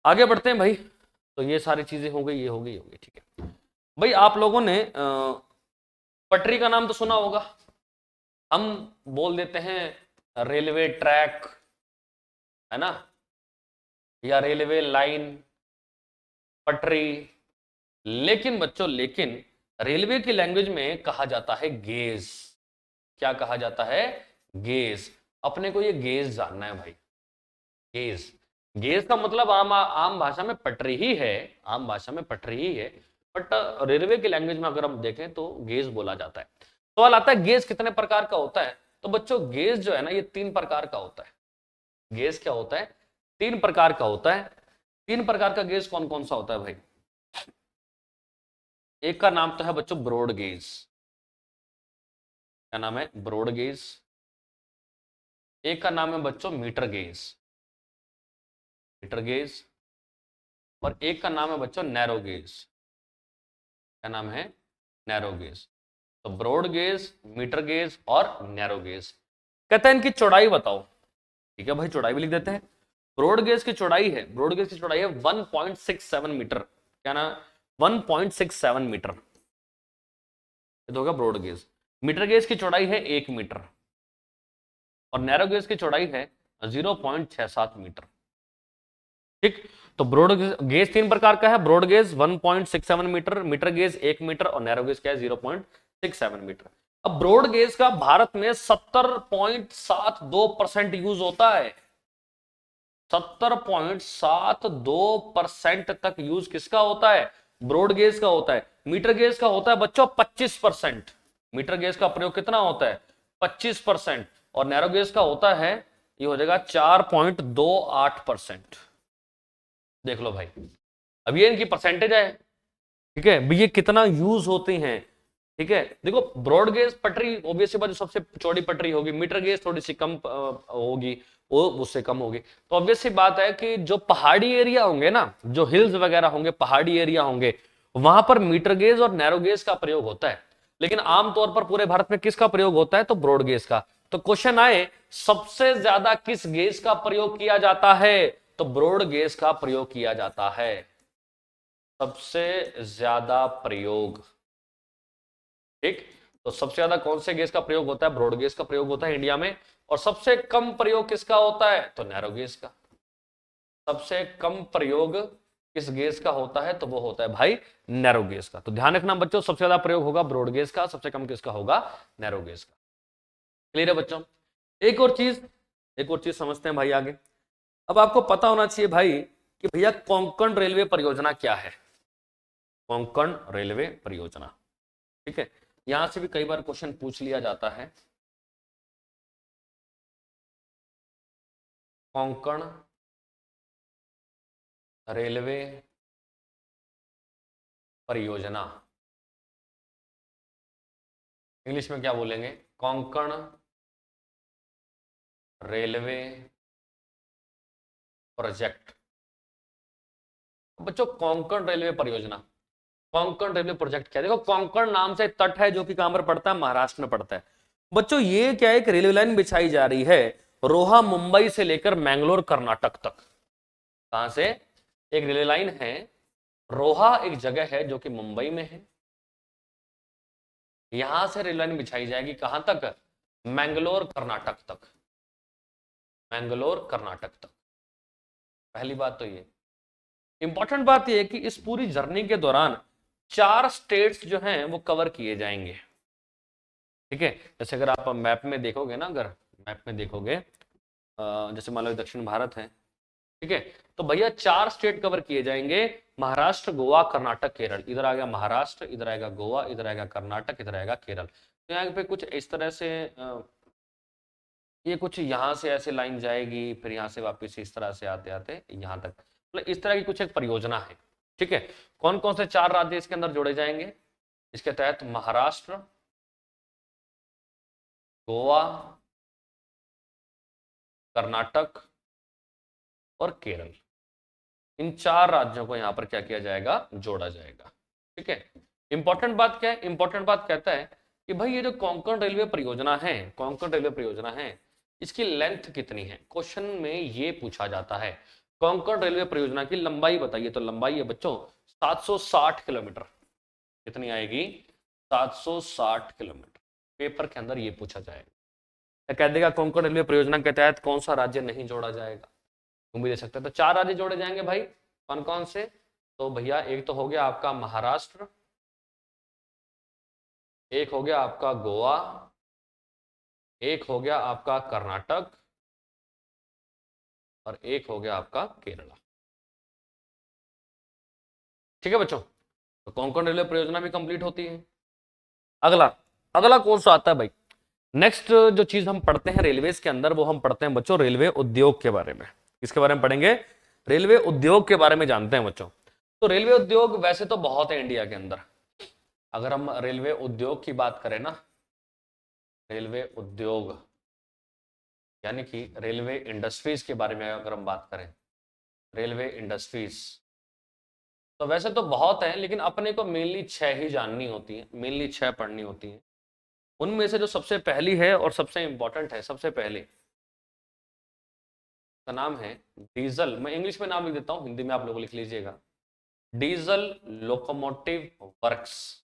[SPEAKER 1] आगे बढ़ते हैं भाई। तो ये सारी चीजें हो गई, ये हो गई, ये हो गई, ठीक है भाई। आप लोगों ने पटरी का नाम तो सुना होगा, हम बोल देते हैं रेलवे ट्रैक, है ना, या रेलवे लाइन, पटरी। लेकिन बच्चों, लेकिन रेलवे की लैंग्वेज में कहा जाता है गेज। क्या कहा जाता है, गेज। अपने को ये गेज जानना है भाई, गेज। गेज का मतलब आम आम भाषा में पटरी ही है, आम भाषा में पटरी ही है, बट रेलवे की लैंग्वेज में अगर हम देखें तो गेज बोला जाता है। सवाल आता है गेज कितने प्रकार का होता है, तो बच्चों गेज जो है ना, ये 3 प्रकार का होता है। गेज क्या होता है, 3 प्रकार का होता है। 3 प्रकार का गेज कौन कौन सा होता है भाई, एक का नाम तो है बच्चों ब्रॉड गेज। क्या नाम है, ब्रॉड गेज। एक का नाम है बच्चों मीटर गेज, मीटर गेज। और एक का नाम है बच्चों नैरो गेज। क्या नाम है, नैरो गेज। तो ब्रॉड गेज, मीटर गेज और नैरो गेज। कहते हैं इनकी चौड़ाई बताओ। ठीक है भाई, चौड़ाई भी लिख देते हैं। ब्रॉड गेज की चौड़ाई है, ब्रॉड गेज की चौड़ाई है 1.67 मीटर। क्या ना, 1.67 मीटर, ये तो होगा ब्रॉड गेज। मीटर गेज की चौड़ाई है 1 मीटर और नैरो गेज की चौड़ाई है 0.67 मीटर। ठीक, तो ब्रॉड गेज 3 प्रकार का है, broad gauge 1.67 metre, metre gauge 1 metre और नैरो गेज क्या है 0.67 मीटर। अब ब्रॉड गेज का भारत में 70.72% यूज होता है। 70.72% तक यूज किसका होता है, ब्रॉड गेज का होता है। मीटर गेज का होता है बच्चों 25%। मीटर गेज का प्रयोग कितना होता है, 25%। और नैरो गेज का होता है, ये हो जाएगा 4.28%। देख लो भाई, अब ये इनकी परसेंटेज है। ठीक है, ये कितना यूज होती हैं। ठीक है, देखो ब्रॉड गेज पटरी ऑब्वियसली बात सबसे चौड़ी पटरी होगी, मीटर गेज थोड़ी सी कम होगी, वो उससे कम होगी। तो ऑब्वियस सी बात है कि जो पहाड़ी एरिया होंगे ना, जो हिल्स वगैरह होंगे, पहाड़ी एरिया होंगे, वहां पर मीटर गेज और नैरो गेज का प्रयोग होता है। लेकिन आमतौर पर पूरे भारत में किसका प्रयोग होता है, तो ब्रॉड गेज का। तो क्वेश्चन आए सबसे ज्यादा किस गेज का प्रयोग किया जाता है, तो ब्रॉड गेज का प्रयोग किया जाता है। सबसे ज्यादा प्रयोग, ठीक, तो सबसे ज्यादा कौन से गेज का प्रयोग होता है, ब्रॉड गेज का प्रयोग होता है इंडिया में। और सबसे कम प्रयोग किसका होता है, तो नैरो गेज का। सबसे कम प्रयोग किस गेज का होता है, तो वो होता है भाई नैरो गेज का। तो ध्यान रखना बच्चों, सबसे ज्यादा प्रयोग होगा ब्रॉड गेज का, सबसे कम किसका होगा, नैरो गेज का। क्लियर है बच्चों। एक और चीज, एक और चीज समझते हैं भाई आगे। अब आपको पता होना चाहिए भाई कि भैया कोंकण रेलवे परियोजना क्या है। कोंकण रेलवे परियोजना, ठीक है, यहां से भी कई बार क्वेश्चन पूछ लिया जाता है। कोंकण रेलवे परियोजना, इंग्लिश में क्या बोलेंगे, कोंकण रेलवे प्रोजेक्ट। बच्चों कोंकण रेलवे परियोजना, कोंकण रेलवे प्रोजेक्ट क्या है, देखो कोंकण नाम से तट है जो कि कहां पर पड़ता है, महाराष्ट्र में पड़ता है। बच्चों ये क्या है, एक रेलवे लाइन बिछाई जा रही है रोहा मुंबई से लेकर मैंगलोर कर्नाटक तक। कहां से, एक रेलवे लाइन है, रोहा एक जगह है जो कि मुंबई में है, यहां से रेल लाइन बिछाई जाएगी कहां तक, मैंगलोर कर्नाटक तक। मैंगलोर कर्नाटक तक। पहली बात तो ये इंपॉर्टेंट बात ये है कि इस पूरी जर्नी के दौरान 4 स्टेट्स जो हैं वो कवर किए जाएंगे। ठीक है, जैसे अगर आप मैप में देखोगे ना, अगर मैप में देखोगे जैसे मान लो दक्षिण भारत है, ठीक है, तो भैया 4 स्टेट कवर किए जाएंगे, महाराष्ट्र, गोवा, कर्नाटक, केरल। इधर आ गया महाराष्ट्र, इधर आएगा गोवा, इधर आएगा कर्नाटक, इधर आएगा केरल। तो यहाँ पे कुछ इस तरह से ये कुछ यहाँ से ऐसे लाइन जाएगी, फिर यहाँ से वापस इस तरह से आते आते यहाँ तक, मतलब इस तरह की कुछ एक परियोजना है। ठीक है, कौन कौन से 4 राज्य इसके अंदर जोड़े जाएंगे? इसके तहत महाराष्ट्र, गोवा, कर्नाटक और केरल, इन 4 राज्यों को यहां पर क्या किया जाएगा? जोड़ा जाएगा। ठीक है, इंपॉर्टेंट बात क्या है? इंपॉर्टेंट बात कहता है कि भाई ये जो कोंकण रेलवे परियोजना है, कोंकण रेलवे परियोजना है, इसकी लेंथ कितनी है? क्वेश्चन में ये पूछा जाता है। कोंकण रेलवे परियोजना की लंबाई बताइए। तो लंबाई है बच्चों 760 किलोमीटर। कितनी आएगी? 760 किलोमीटर। पेपर के अंदर ये पूछा जाएगा। कह देगा कोंकण रेलवे परियोजना के तहत कौन सा राज्य नहीं जोड़ा जाएगा, तुम भी दे सकते हैं। तो 4 राज्य जोड़े जाएंगे भाई, कौन कौन से? तो भैया एक तो हो गया आपका महाराष्ट्र, एक हो गया आपका गोवा, एक हो गया आपका कर्नाटक और एक हो गया आपका केरला। ठीक है बच्चों, तो कोंकण रेलवे परियोजना भी कंप्लीट होती है। अगला अगला कौन सा आता है भाई? नेक्स्ट जो चीज हम पढ़ते हैं रेलवेज के अंदर, वो हम पढ़ते हैं बच्चों रेलवे उद्योग के बारे में। किसके बारे में पढ़ेंगे? रेलवे उद्योग के बारे में जानते हैं बच्चों। तो रेलवे उद्योग वैसे तो बहुत है इंडिया के अंदर। अगर हम रेलवे उद्योग की बात करें ना, रेलवे उद्योग यानी कि रेलवे इंडस्ट्रीज के बारे में अगर हम बात करें, रेलवे इंडस्ट्रीज, तो वैसे तो बहुत है, लेकिन अपने को मेनली 6 ही जाननी होती है, मेनली 6 पढ़नी होती है। उनमें से जो सबसे पहली है और सबसे इंपॉर्टेंट है, सबसे पहले का नाम है डीजल। मैं इंग्लिश में नाम लिख देता हूं, हिंदी में आप लोग लिख लीजिएगा। Diesel locomotive works.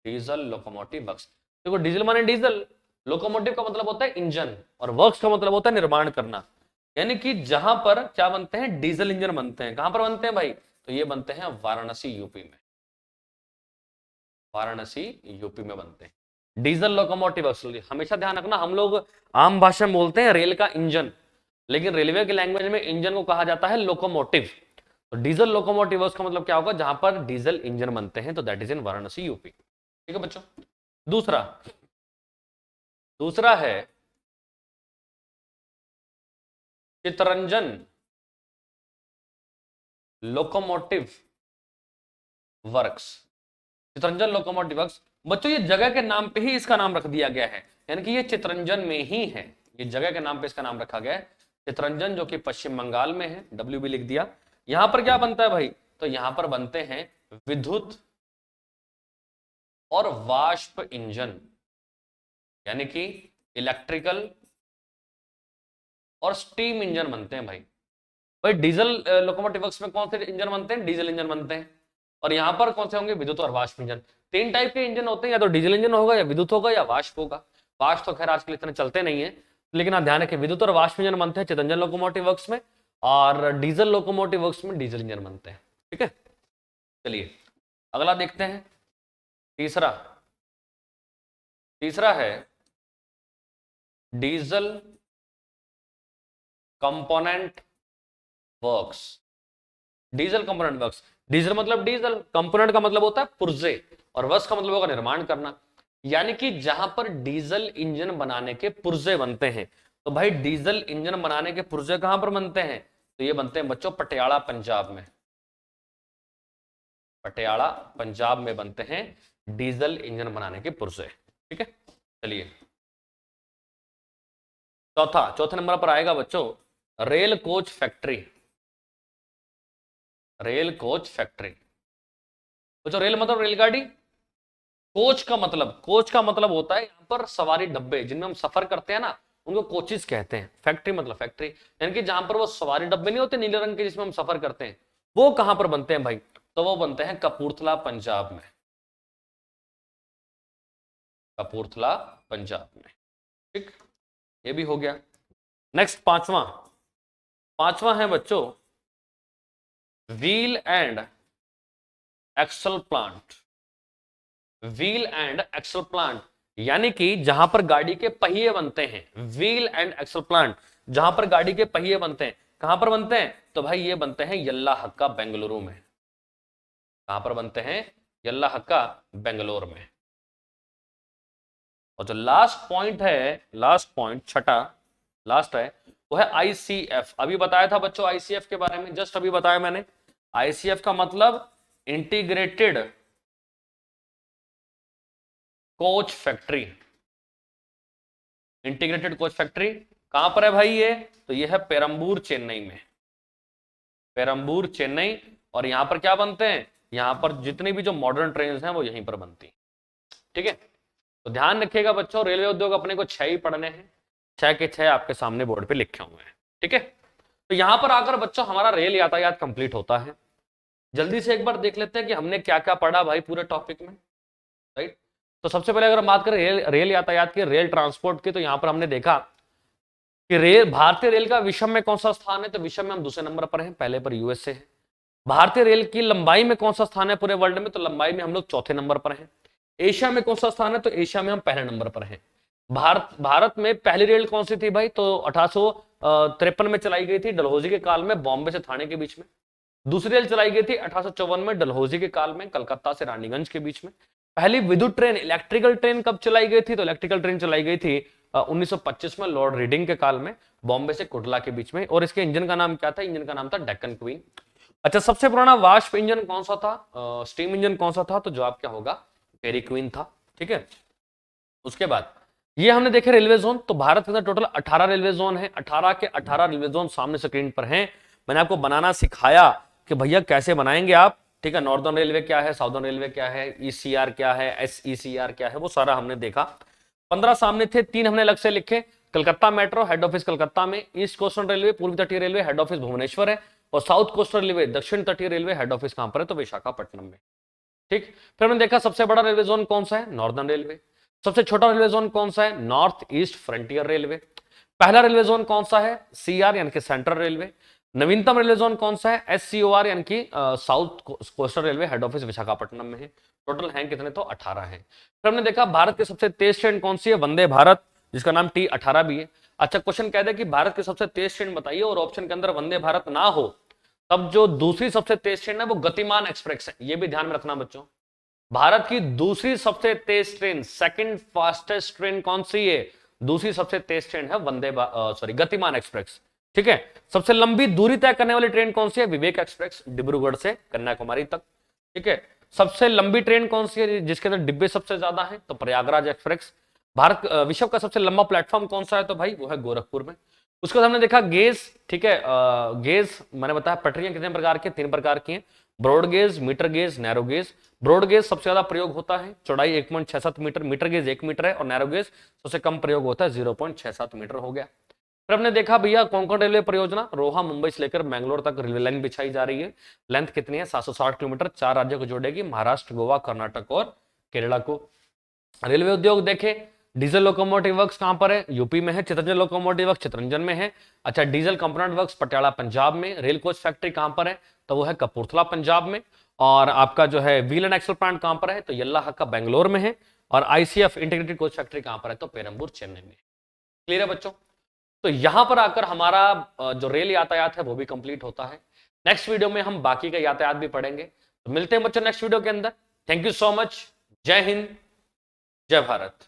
[SPEAKER 1] Diesel locomotive works. देखो डीजल माने डीजल, लोकोमोटिव का मतलब होता है इंजन, और वर्क्स का मतलब होता है निर्माण करना। यानी कि जहां पर क्या बनते हैं? डीजल इंजन बनते हैं। कहां पर बनते हैं भाई? तो ये बनते हैं वाराणसी यूपी में। वाराणसी यूपी में बनते हैं डीजल लोकोमोटिव वर्क्स। हमेशा ध्यान रखना, हम लोग आम भाषा में बोलते हैं रेल का इंजन, लेकिन रेलवे की लैंग्वेज में इंजन को कहा जाता है लोकोमोटिव। तो डीजल लोकोमोटिव वर्क्स का मतलब क्या होगा? जहां पर डीजल इंजन बनते हैं, तो that is in Varanasi UP. ठीक है बच्चों। दूसरा दूसरा है Chittaranjan locomotive works. Chittaranjan locomotive works बच्चों, ये जगह के नाम पे ही इसका नाम रख दिया गया है, यानी कि ये चितरंजन में ही है। ये जगह के नाम पे इसका नाम रखा गया है चितरंजन, जो कि पश्चिम बंगाल में है। डब्ल्यू भी लिख दिया। यहां पर क्या बनता है भाई? तो यहां पर बनते हैं विद्युत और वाष्प इंजन, यानी कि इलेक्ट्रिकल और स्टीम इंजन बनते हैं भाई। भाई डीजल लोकोमोटिव वर्क्स में कौन से इंजन बनते हैं? डीजल इंजन बनते हैं। और यहां पर कौन से होंगे? विद्युत और वाष्प इंजन। 3 टाइप के इंजन होते हैं, या तो डीजल इंजन होगा, या विद्युत होगा, या वाष्प होगा। वाष्प तो खैर आजकल इतने चलते नहीं है, लेकिन आप ध्यान रखें विद्युत और वाष्प इंजन बनते हैं चितरंजन लोकोमोटिव वर्क्स में, और डीजल लोकोमोटिव वर्क्स में डीजल इंजन बनते हैं। ठीक है, चलिए अगला देखते हैं। तीसरा तीसरा है diesel component works. Diesel component works, diesel मतलब डीजल, कंपोनेंट का मतलब होता है पुर्जे, और वर्क्स का मतलब होगा निर्माण करना। यानी कि जहां पर डीजल इंजन बनाने के पुर्जे बनते हैं, तो भाई डीजल इंजन बनाने के पुर्जे कहां पर बनते हैं? तो ये बनते हैं बच्चों पटियाला पंजाब में। पटियाला पंजाब में बनते हैं डीजल इंजन बनाने के पुर्जे। ठीक है, चलिए चौथे नंबर पर आएगा बच्चों rail coach factory. Rail coach factory बच्चों, रेल मतलब रेलगाड़ी, कोच का मतलब होता है यहां पर सवारी डब्बे जिनमें हम सफर करते हैं ना, उनको कोचेस कहते हैं। फैक्ट्री मतलब फैक्ट्री, यानी कि जहां पर वो सवारी डब्बे नहीं होते नीले रंग के जिसमें हम सफर करते हैं, वो कहां पर बनते हैं भाई? तो वो बनते हैं कपूरथला पंजाब में। कपूरथला पंजाब में। ठीक, ये भी हो गया। नेक्स्ट पांचवा है बच्चों wheel and axle plant. Wheel and axle plant यानी कि जहां पर गाड़ी के पहिए बनते हैं, व्हील एंड एक्सल प्लांट जहां पर गाड़ी के पहिए बनते हैं, कहां पर बनते हैं तो भाई ये बनते हैं यल्ला हक्का बेंगलुरु में। कहां पर बनते हैं? यल्ला हक्का बेंगलोर में। और जो लास्ट पॉइंट है, लास्ट पॉइंट छठा लास्ट है, वो है आईसीएफ। अभी बताया था बच्चों आईसीएफ के बारे में, जस्ट अभी बताया मैंने। आईसीएफ का मतलब integrated coach factory. Integrated coach factory कहां पर है भाई ये? तो ये है पेरम्बूर चेन्नई में। पेरम्बूर चेन्नई। और यहां पर क्या बनते हैं? यहां पर जितनी भी जो मॉडर्न ट्रेन हैं वो यहीं पर बनती हैं। ठीक है, तो ध्यान रखिएगा बच्चों, रेलवे उद्योग अपने को 6 ही पढ़ने हैं, 6 के 6 आपके सामने बोर्ड पे लिखे हुए हैं। ठीक है, तो यहां पर आकर बच्चों हमारा रेल यातायात कंप्लीट होता है। जल्दी से एक बार देख लेते हैं कि हमने क्या क्या पढ़ा भाई पूरे टॉपिक में। राइट, तो सबसे पहले अगर बात करें रेल यातायात की, रेल ट्रांसपोर्ट की, तो यहां पर हमने देखा कि भारतीय रेल का विश्व में कौन सा स्थान है? तो विश्व में हम दूसरे नंबर पर हैं, पहले पर यूएसए है। भारतीय रेल की लंबाई में कौन सा स्थान है पूरे वर्ल्ड में? तो लंबाई में हम लोग चौथे नंबर पर हैं। एशिया में कौन सा स्थान है? तो एशिया में हम पहले नंबर पर हैं। भारत में पहली रेल कौन सी थी भाई? तो 1853 में चलाई गई थी डलहौजी के काल में, बॉम्बे से थाने के बीच में। दूसरी रेल चलाई गई थी 1854 में डलहौजी के काल में, कलकत्ता से रानीगंज के बीच में। पहली विद्युत ट्रेन, इलेक्ट्रिकल ट्रेन कब चलाई गई थी? तो इलेक्ट्रिकल ट्रेन चलाई गई थी 1925 में लॉर्ड रीडिंग के काल में, बॉम्बे से कोटला के बीच में। और इसके इंजन का नाम क्या था? इंजन का नाम था डेक्कन क्वीन। अच्छा, सबसे पुराना वाष्प इंजन कौन सा था? स्टीम इंजन कौन सा था? तो जवाब क्या होगा? पेरी क्वीन था। ठीक है, उसके बाद ये हमने देखे रेलवे जोन। तो भारत के अंदर टोटल 18 रेलवे जोन है, 18 के 18 रेलवे जोन सामने स्क्रीन पर हैं। मैंने आपको बनाना सिखाया कि भैया कैसे बनाएंगे आप। ठीक है, नॉर्दर्न रेलवे क्या है, साउदर्न रेलवे क्या है, ईसीआर क्या है, एसईसीआर क्या है, वो सारा हमने देखा। 15 सामने थे, 3 हमने अलग से लिखे। Calcutta metro head office Calcutta में, ईस्ट कोस्टल रेलवे पूर्वी तटीय रेलवे हेड ऑफिस भुवनेश्वर है, और साउथ कोस्टल रेलवे दक्षिण तटीय रेलवे हेड ऑफिस कहां पर है? तो विशाखापट्टनम में। ठीक, फिर हमने देखा सबसे बड़ा रेलवे जोन कौन सा है? Northern railway. सबसे छोटा रेलवे जोन कौन सा है? North east frontier railway. पहला रेलवे जोन कौन सा है? सीआर यानी कि सेंट्रल रेलवे। नवीनतम रेलवे जोन कौन सा है? एससीओआर यानी कि south coastal railway head office Visakhapatnam में है। टोटल हैं कितने? तो 18 हैं। फिर हमने देखा भारत की सबसे तेज ट्रेन कौन सी है? वंदे भारत, जिसका नाम T18 भी है। अच्छा, क्वेश्चन कह दे कि भारत की सबसे तेज ट्रेन बताइए और ऑप्शन के अंदर वंदे भारत ना हो, तब जो दूसरी सबसे तेज ट्रेन है वो गतिमान एक्सप्रेस है। ये भी ध्यान में रखना बच्चों। भारत की दूसरी सबसे तेज ट्रेन, सेकंड फास्टेस्ट ट्रेन कौन सी है? दूसरी सबसे तेज ट्रेन है गतिमान एक्सप्रेस। ठीक है, सबसे लंबी दूरी तय करने वाली ट्रेन कौन सी है? विवेक एक्सप्रेस, डिब्रूगढ़ से कन्याकुमारी तक। ठीक है, सबसे लंबी ट्रेन कौन सी है जिसके अंदर डिब्बे सबसे ज्यादा है? तो प्रयागराज एक्सप्रेस। विश्व का सबसे लंबा प्लेटफॉर्म कौन सा है? तो भाई वो है गोरखपुर में। उसके बाद हमने देखा गेज। ठीक है, गेज मैंने बताया पटरियां कितने प्रकार की? 3 प्रकार की हैं, broad gauge, metre gauge, narrow gauge. Broad gauge सबसे ज्यादा प्रयोग होता है, चौड़ाई 1.67 मीटर, मीटर गेज 1 मीटर है, और नैरो गेज सबसे कम प्रयोग होता है, 0.67 मीटर हो गया। फिर हमने देखा भैया कोंकण रेलवे परियोजना, रोहा मुंबई से लेकर बैंगलोर तक रेलवे लाइन बिछाई जा रही है। लेंथ कितनी है? 760 किलोमीटर, 4 राज्यों को जोड़ेगी, महाराष्ट्र, गोवा, कर्नाटक और केरला को। रेलवे उद्योग देखे, डीजल लोकोमोटिव वर्क्स कहां पर है? यूपी में है। चितरंजन लोकोमोटिव वर्क्स चितरंजन में है। अच्छा, diesel component works Patiala Punjab में। रेल कोच फैक्ट्री कहां पर है? तो वो है कपूरथला पंजाब में। और आपका जो है व्हील एंड एक्सल प्लांट कहां पर है? तो यल्ला हक्का बेंगलोर में है। और आईसीएफ इंटीग्रेटेड कोच फैक्ट्री कहां पर है? तो पेरम्बूर चेन्नई में। क्लियर है बच्चों? तो यहां पर आकर हमारा जो रेल यातायात है वो भी कंप्लीट होता है। नेक्स्ट वीडियो में हम बाकी का यातायात भी पढ़ेंगे। तो मिलते हैं बच्चों नेक्स्ट वीडियो के अंदर। Thank you so much. जय हिंद, जय भारत।